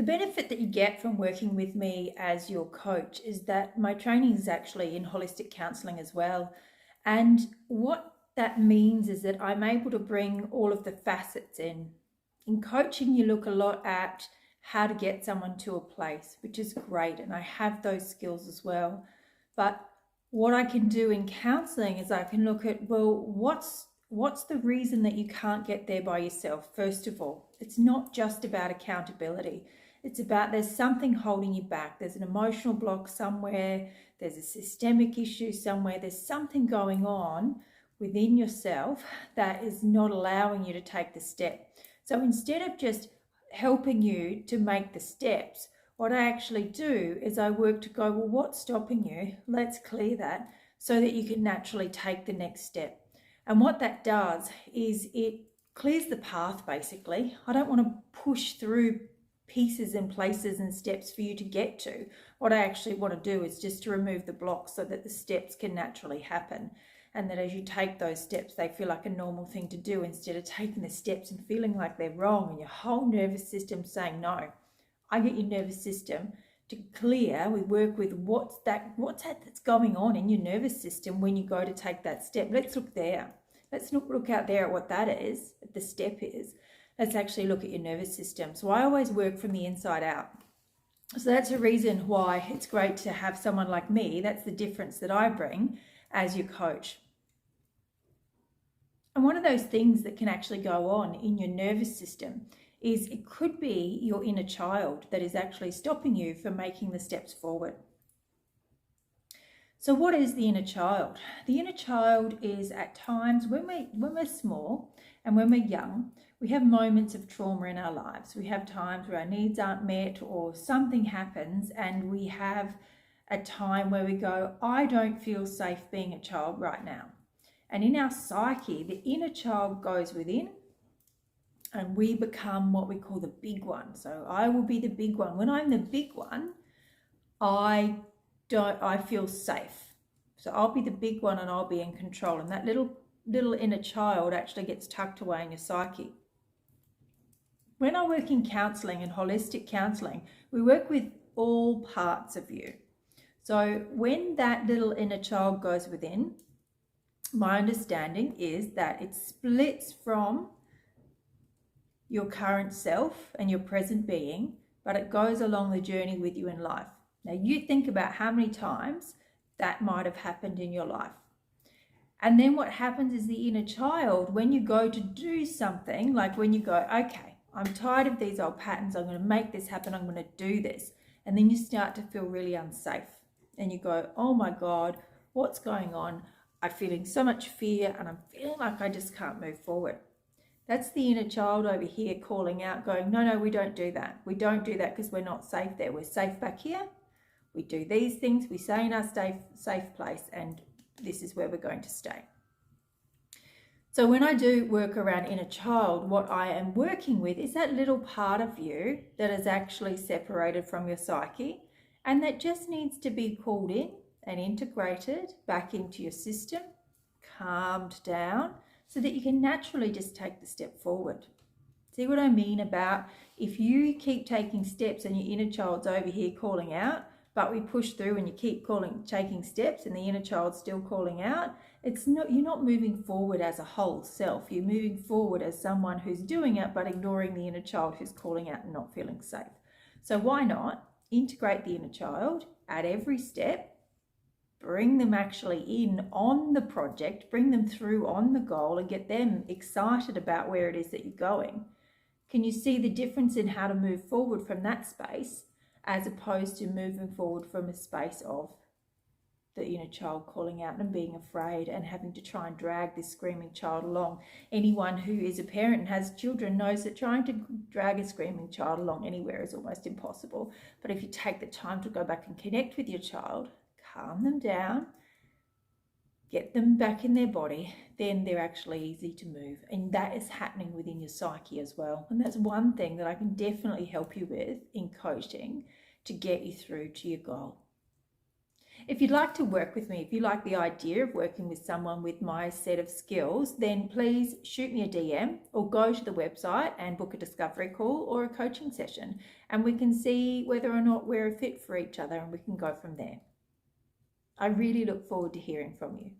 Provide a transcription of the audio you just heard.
The benefit that you get from working with me as your coach is that my training is actually in holistic counselling as well. And what that means is that I'm able to bring all of the facets in. In coaching, you look a lot at how to get someone to a place, which is great. And I have those skills as well. But what I can do in counselling is I can look at, well, what's the reason that you can't get there by yourself? First of all, it's not just about accountability. It's about there's something holding you back. There's an emotional block somewhere. There's a systemic issue somewhere. There's something going on within yourself that is not allowing you to take the step. So instead of just helping you to make the steps, what I actually do is I work to go, well, what's stopping you? Let's clear that so that you can naturally take the next step. And what that does is it clears the path, basically. I don't want to push through pieces and places and steps for you to get to. What I actually want to do is just to remove the blocks so that the steps can naturally happen. And that as you take those steps, they feel like a normal thing to do instead of taking the steps and feeling like they're wrong and your whole nervous system saying no. I get your nervous system to clear. We work with what's that's going on in your nervous system when you go to take that step. Let's look there. Let's look out there at what that is, what the step is. Let's actually look at your nervous system. So I always work from the inside out. So that's a reason why it's great to have someone like me. That's the difference that I bring as your coach. And one of those things that can actually go on in your nervous system is it could be your inner child that is actually stopping you from making the steps forward. So what is the inner child? The inner child is at times when we're small and when we're young, we have moments of trauma in our lives. We have times where our needs aren't met or something happens and we have a time where we go, I don't feel safe being a child right now. And in our psyche, the inner child goes within and we become what we call the big one. So I will be the big one. When I'm the big one, I feel safe. So I'll be the big one and I'll be in control. And that little inner child actually gets tucked away in your psyche. When I work in counselling and holistic counselling, we work with all parts of you. So when that little inner child goes within, my understanding is that it splits from your current self and your present being, but it goes along the journey with you in life. Now you think about how many times that might have happened in your life. And then what happens is the inner child, when you go to do something, like when you go, okay, I'm tired of these old patterns, I'm going to make this happen, I'm going to do this. And then you start to feel really unsafe. And you go, oh my God, what's going on? I'm feeling so much fear and I'm feeling like I just can't move forward. That's the inner child over here calling out, going, no, we don't do that. We don't do that because we're not safe there. We're safe back here. We do these things. We stay in our safe place and this is where we're going to stay. So when I do work around inner child, what I am working with is that little part of you that is actually separated from your psyche and that just needs to be called in and integrated back into your system, calmed down, so that you can naturally just take the step forward. See what I mean about if you keep taking steps and your inner child's over here calling out, but we push through and you keep taking steps and the inner child's still calling out, you're not moving forward as a whole self. You're moving forward as someone who's doing it but ignoring the inner child who's calling out and not feeling safe. So why not integrate the inner child at every step, bring them actually in on the project, bring them through on the goal and get them excited about where it is that you're going. Can you see the difference in how to move forward from that space as opposed to moving forward from a space of the inner child calling out and being afraid and having to try and drag this screaming child along? Anyone who is a parent and has children knows that trying to drag a screaming child along anywhere is almost impossible. But if you take the time to go back and connect with your child, calm them down, get them back in their body, then they're actually easy to move. And that is happening within your psyche as well. And that's one thing that I can definitely help you with in coaching to get you through to your goal. If you'd like to work with me, if you like the idea of working with someone with my set of skills, then please shoot me a DM or go to the website and book a discovery call or a coaching session, and we can see whether or not we're a fit for each other, and we can go from there. I really look forward to hearing from you.